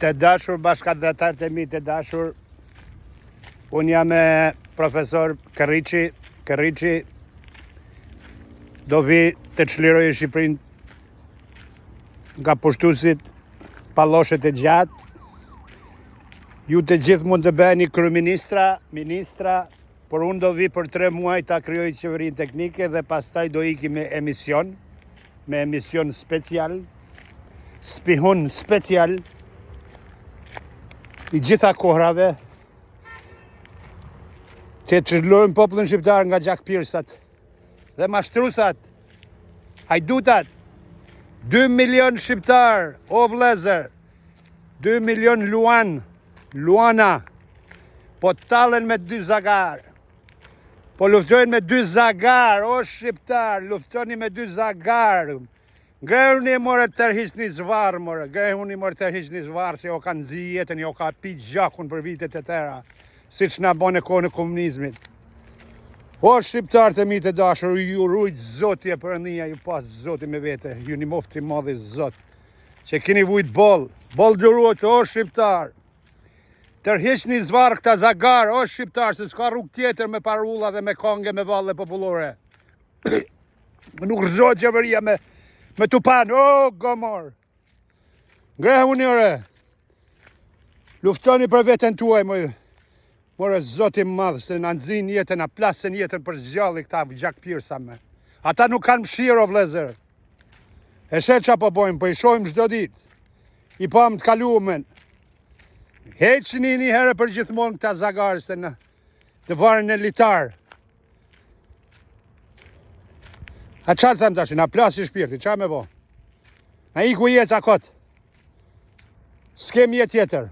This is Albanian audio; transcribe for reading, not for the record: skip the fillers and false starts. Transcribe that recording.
Të dashur bashkëdhetarët e mi të dashur, unë jam me profesor Kërriçi, do vi të çliroj Shqipërinë nga pushtuesit palloshet e gjatë. Ju të gjithë mund të bëheni kryeministra, ministra, por unë do vi për 3 muaj ta krijoj qeverinë teknike dhe pastaj do iki me emision special, spihun special i gjitha kohrave, të çlirojmë popullin shqiptar nga gjakpirsat dhe mashtrusat, hajdutat. 2 milion shqiptar, o vlezër, 2 milion luana, po tallen me 2 zagar, po luftojnë me 2 zagar, o shqiptar, luftoni me 2 zagar. Grehuni more tërhiqni zvarr, more, grehuni more tërhiqni zvarr, se jo kanë zi jetën, jo ka pi gjakun për vitet e tëra, siç na bën e kohën e komunizmit. O shqiptarët e mi të dashur, ju rujt Zoti e Perëndia, ju pas Zoti me vete, ju një mofti madhi Zot, që keni vujt boll duruat, o shqiptar. Tërhiqni zvarr këta zagar, o shqiptar, se s'ka rrugë tjetër me parulla dhe me konge me valle popullore. Nuk rrezohet qeveria me tupan, o gomor. Grehuni ore. Luftoni për veten tuaj, more Zoti madh, se na nxin jetën, na plasen jetën për zgjalli këta gjakpirsa me. Ata nuk kanë mëshirë o vlezër. E shet çfarë po bojmë, po i shohim çdo ditë. I pam të kaluamën. Heqni një herë për gjithmonë këta zagarë se në të varën e litar. A çfarë them tash, na plasi shpirti, çfarë me bo? Na iku jeta kot. S'kem jetë tjetër.